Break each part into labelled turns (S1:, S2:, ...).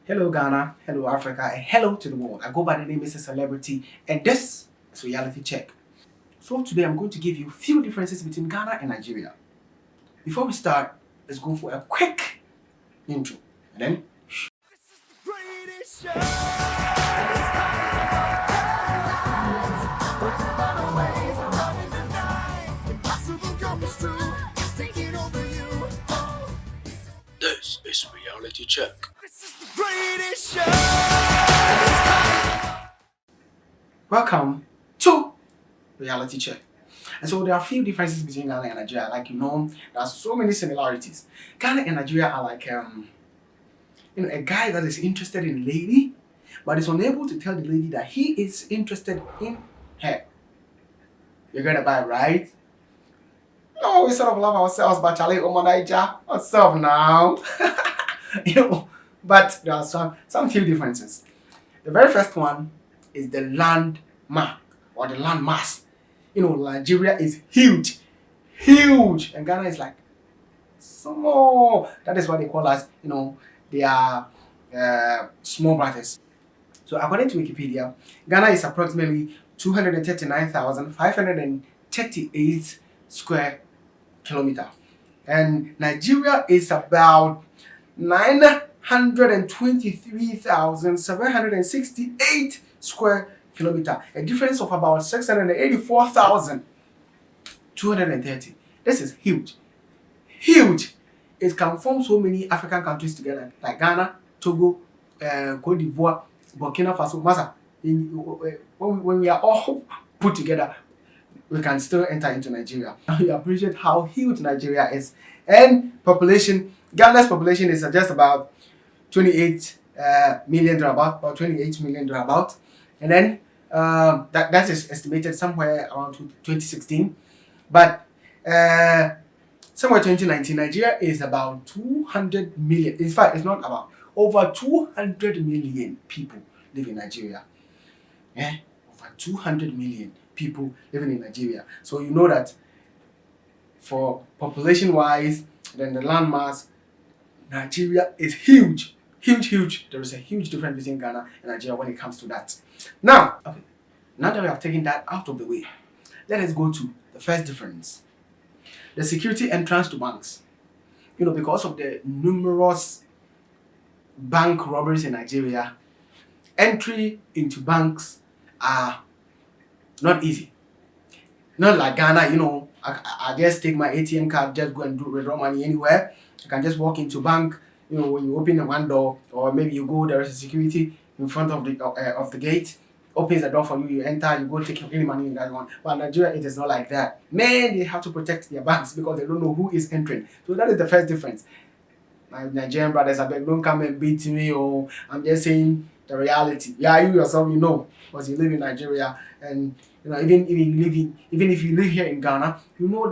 S1: Hello Ghana, hello Africa, and hello to the world. I go by the name Mr. Celebrity, and this is Reality Check. So today I'm going to give you a few differences between Ghana and Nigeria. Before we start, let's go for a quick intro. And then, this is Reality Check. Welcome to Reality Check. And so there are a few differences between Ghana and Nigeria. Like there are so many similarities. Ghana and Nigeria are like a guy that is interested in a lady, but is unable to tell the lady that he is interested in her. You're gonna buy, right? No, we sort of love ourselves, but Charlie Omonaija, what's up now? you know, but there are some few differences. The very first one is the land mark or the land mass. Nigeria is huge, huge, and Ghana is like small. That is what they call us. They are small brothers. So according to Wikipedia, Ghana is approximately 239,538 square kilometer, and Nigeria is about 923,768 square kilometer, a difference of about 684,230. This is huge, huge. It can form so many African countries together, like Ghana, Togo, Cote d'Ivoire, Burkina Faso, Masa. When we are all put together, we can still enter into Nigeria. We appreciate how huge Nigeria is. And population, Ghana's population is just about 28 million thereabout, about 28 million thereabout. And then that is estimated somewhere around 2016. But somewhere 2019, Nigeria is about 200 million. In fact, it's not about, over 200 million people live in Nigeria. Over 200 million people living in Nigeria. So you know that for population wise, then the landmass, Nigeria is huge. Huge, huge. There is a huge difference between Ghana and Nigeria when it comes to that. Now that we have taken that out of the way, let us go to the first difference. The security entrance to banks. Because of the numerous bank robberies in Nigeria, entry into banks are not easy. Not like Ghana, I just take my ATM card, just go and withdraw money anywhere. You can just walk into bank, when you open the one door, or maybe you go, there is a security in front of the gate, opens the door for you, you enter, you go take any money in that one. But in Nigeria, it is not like that. Man, they have to protect their banks because they don't know who is entering. So that is the first difference. My Nigerian brothers, I beg, don't come and beat me. I'm just saying the reality. Yeah, you yourself, because you live in Nigeria, and even if you live here in Ghana,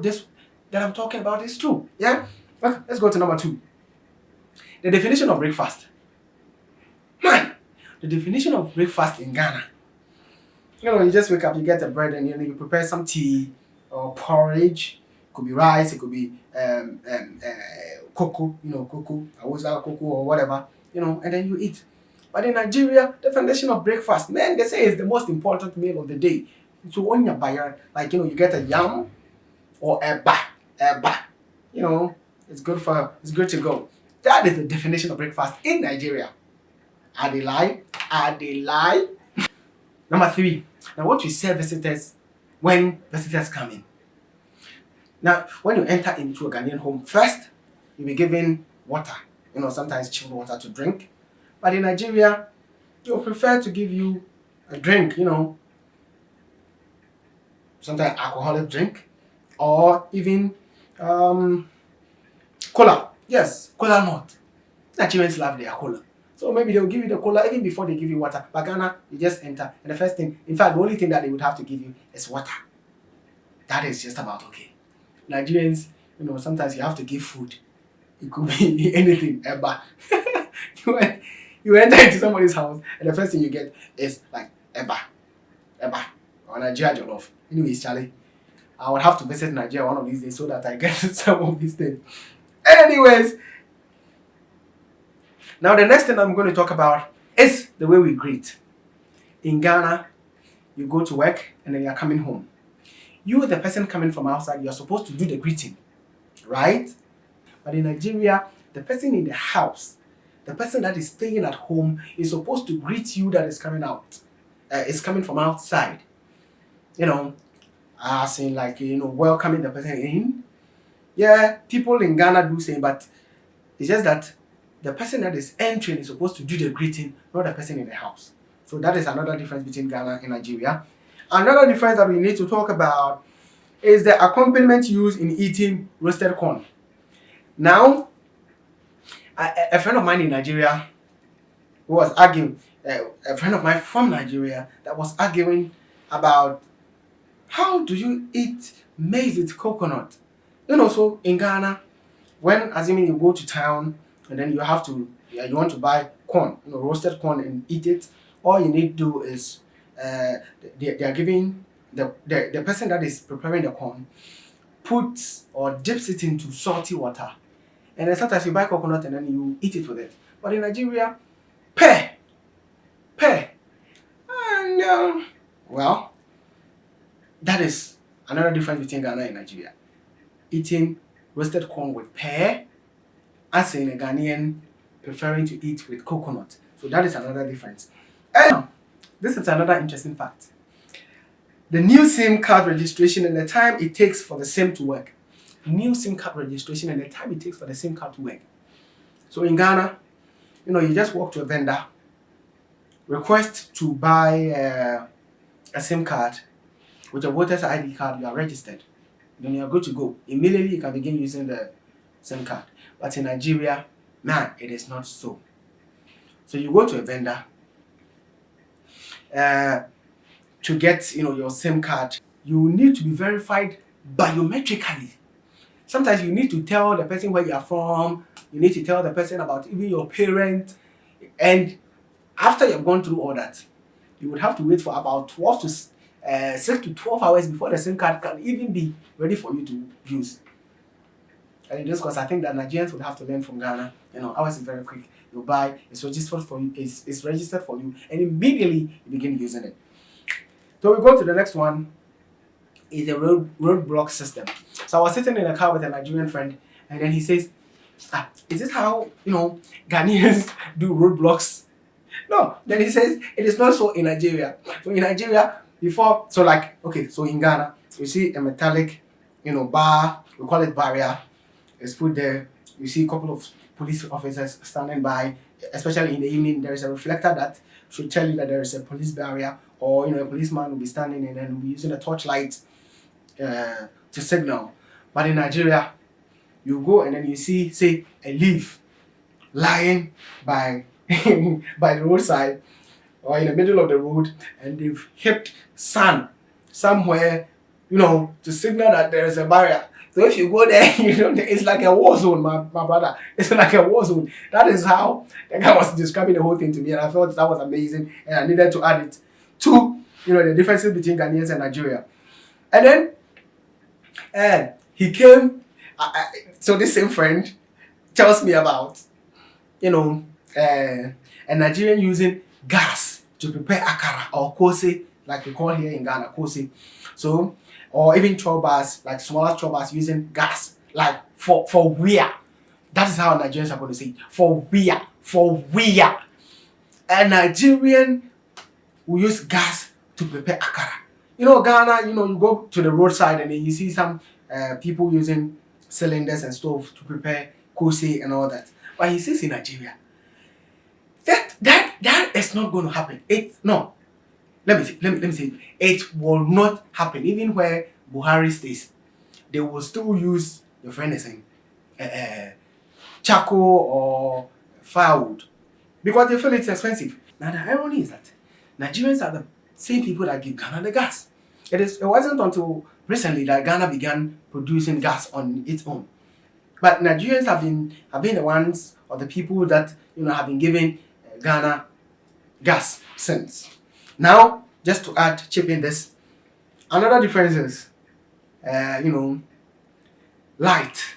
S1: this that I'm talking about is true. Yeah. Okay, let's go to number 2. The definition of breakfast. Man, the definition of breakfast in Ghana. You just wake up, you get the bread, and you prepare some tea or porridge. It could be rice, it could be cocoa, cocoa or whatever, and then you eat. But in Nigeria, the foundation of breakfast, man, they say it's the most important meal of the day. So when you're buying, you get a yam or a eba, it's good to go. That is the definition of breakfast in Nigeria. Are they lie? Number 3. Now, what we serve visitors when visitors come in. Now, when you enter into a Ghanaian home, first you'll be given water. Sometimes chilled water to drink. But in Nigeria, they'll prefer to give you a drink. Sometimes alcoholic drink, or even cola. Yes, cola not. Nigerians love their cola. So maybe they'll give you the cola even before they give you water. But Ghana, you just enter. And the first thing, in fact, the only thing that they would have to give you is water. That is just about okay. Nigerians, sometimes you have to give food. It could be anything, eba. you enter into somebody's house, and the first thing you get is like eba, or Nigeria jollof. Anyways, Charlie, I would have to visit Nigeria one of these days so that I get some of these things. Anyways, Now, the next thing I'm going to talk about is the way we greet. In Ghana, you go to work and then you're coming home. You, the person coming from outside, you're supposed to do the greeting, right? But in Nigeria, the person in the house, the person that is staying at home, is supposed to greet you that is coming out, is coming from outside. You know, as in like, welcoming the person in. Yeah, people in Ghana do same, but it's just that the person that is entering is supposed to do the greeting, not the person in the house. So that is another difference between Ghana and Nigeria. Another difference that we need to talk about is the accompaniment used in eating roasted corn. Now, a friend of mine in Nigeria who was arguing, a friend of mine from Nigeria that was arguing about how do you eat maize with coconut. So in Ghana, when assuming you go to town and then you have to, you want to buy corn, roasted corn and eat it, all you need to do is they are giving the person that is preparing the corn puts or dips it into salty water, and then sometimes you buy coconut and then you eat it with it. But in Nigeria, pear, and well, that is another difference between Ghana and Nigeria. Eating roasted corn with pear, as in a Ghanaian preferring to eat with coconut. So that is another difference. And this is another interesting fact. The new SIM card registration and the time it takes for the SIM to work. New SIM card registration and the time it takes for the SIM card to work. So in Ghana, you just walk to a vendor, request to buy a SIM card. With your voter's ID card, you are registered. Then you are good to go. Immediately, you can begin using the SIM card. But in Nigeria, man, it is not so. So you go to a vendor to get, your SIM card. You need to be verified biometrically. Sometimes you need to tell the person where you are from. You need to tell the person about even your parents. And after you've gone through all that, you would have to wait for about 6 to 12 hours before the SIM card can even be ready for you to use. And in this case, I think that Nigerians would have to learn from Ghana. Ours is very quick. You buy, it's registered for you, it's registered for you, and immediately you begin using it. So we go to the next one, is the roadblock system. So I was sitting in a car with a Nigerian friend, and then he says, is this how, Ghanaians do roadblocks? No. Then he says, it is not so in Nigeria. So in Nigeria, so in Ghana, you see a metallic, bar, we call it barrier, it's put there. You see a couple of police officers standing by, especially in the evening. There is a reflector that should tell you that there is a police barrier, or a policeman will be standing and then will be using a torchlight to signal. But in Nigeria, you go and then you see, say, a leaf lying by by the roadside or in the middle of the road, and they've heaped sand somewhere, to signal that there is a barrier. So if you go there, it's like a war zone, my brother. It's like a war zone. That is how the guy was describing the whole thing to me, and I thought that was amazing, and I needed to add it to, the differences between Ghanaians and Nigeria. And then he came, so this same friend tells me about, a Nigerian using gas to prepare akara or kose, like we call here in Ghana, kose. So, or even chobas, like smaller chobas using gas, like for where. That is how Nigerians are going to say it. For where. A Nigerian will use gas to prepare akara. Ghana, you go to the roadside and then you see some people using cylinders and stoves to prepare kose and all that. But he says in Nigeria, that is not going to happen. Let me say it will not happen. Even where Buhari stays, they will still use, your friend is saying, charcoal or firewood, because they feel it's expensive. Now the irony is that Nigerians are the same people that give Ghana the gas. It wasn't until recently that Ghana began producing gas on its own. But Nigerians have been the ones or the people that have been giving Ghana gas since. Now, just to chip in this, another difference is, light.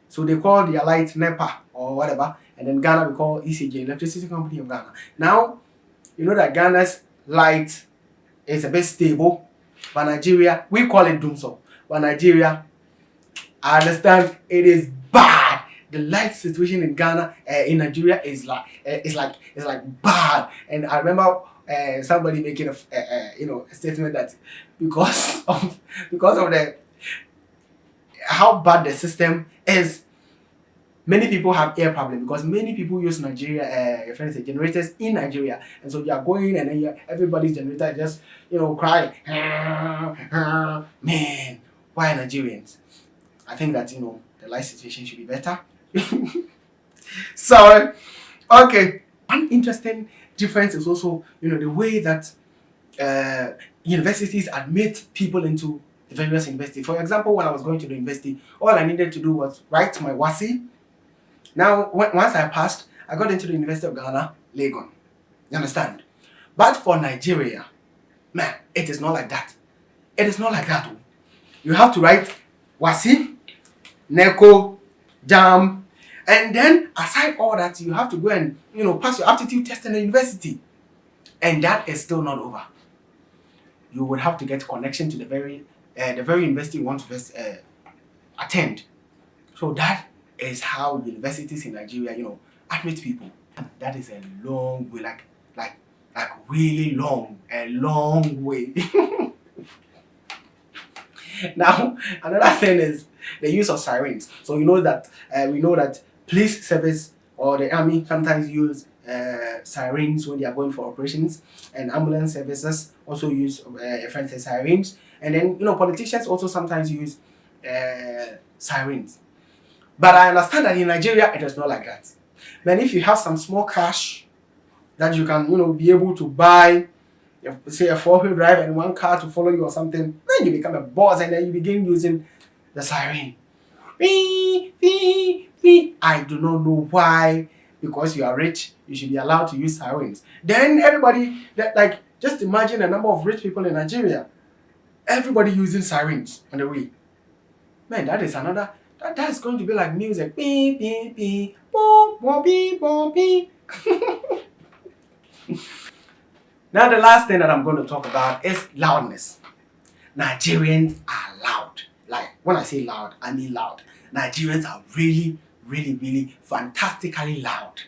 S1: So they call their light NEPA or whatever, and then Ghana we call ECG, Electricity Company of Ghana. Now, you know that Ghana's light is a bit stable, but Nigeria, we call it Dumso. But Nigeria, I understand it is bad. The light situation in Ghana, in Nigeria is like bad. And I remember somebody making a statement that because of the how bad the system is, many people have air problem because many people use Nigeria generators in Nigeria, and so you are going and then everybody's generator is just crying. Man, why Nigerians? I think that the life situation should be better. Sorry. Okay. One interesting difference is also the way that universities admit people into the various universities. For example, when I was going to the university, all I needed to do was write my WASSCE. Now, once I passed, I got into the University of Ghana, Legon. You understand? But for Nigeria, man, it is not like that. It is not like that. You have to write WASSCE, NECO, JAM, and then aside all that, you have to go and pass your aptitude test in the university. And that is still not over. You would have to get connection to the very university you want to attend. So that is how universities in Nigeria, admit people. That is a long way, like really long, a long way. Now, another thing is the use of sirens. So we know that police service or the army sometimes use sirens when they are going for operations, and ambulance services also use sirens, and then politicians also sometimes use sirens. But I understand that in Nigeria it is not like that. Man, if you have some small cash that you can be able to buy, say a 4-wheel drive and one car to follow you or something, then you become a boss and then you begin using the siren. Beep, beep, beep. I do not know why. Because you are rich, you should be allowed to use sirens. Then everybody, just imagine a number of rich people in Nigeria. Everybody using sirens on the way. Man, that is another. That's going to be like music. Beep, beep, beep. Boom, boom, beep, boom, beep. Now the last thing that I'm going to talk about is loudness. Nigerians are loud. Like when I say loud, I mean loud. Nigerians are really, really, really fantastically loud.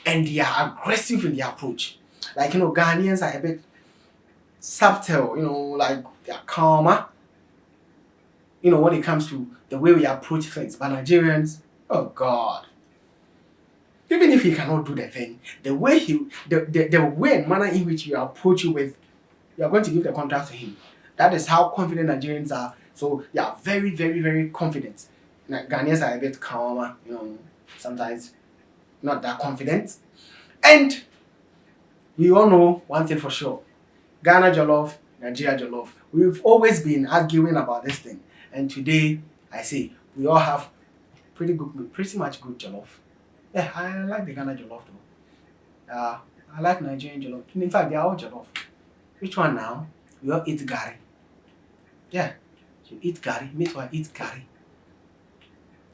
S1: And they are aggressive in their approach. Like, Ghanaians are a bit subtle, like they are calmer. When it comes to the way we approach things. But Nigerians, oh God. Even if he cannot do the thing, the way the way and manner in which you approach you with, you are going to give the contract to him. That is how confident Nigerians are. So they are very, very, very confident. Ghanaians are a bit calmer, sometimes not that confident. And we all know one thing for sure. Ghana Jollof, Nigeria Jollof. We've always been arguing about this thing. And today, I say, we all have pretty much good jollof. Yeah, I like the Ghana Jollof though. I like Nigerian Jollof. In fact, they are all Jollof. Which one now? We all eat gari. Yeah, you eat gari, me too, I eat gari.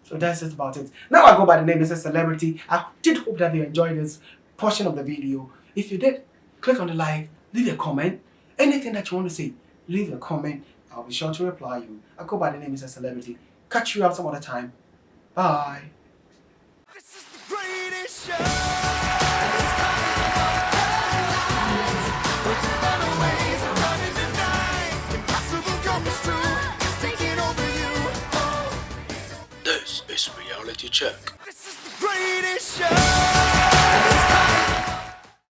S1: So that's it about it. Now I go by the name Mr. Celebrity. I did hope that you enjoyed this portion of the video. If you did, click on the like, leave a comment. Anything that you want to say, leave a comment. I'll be sure to reply you. I go by the name Mr. Celebrity. Catch you out some other time. Bye. This is the greatest show. This is Reality Check. This is the greatest show.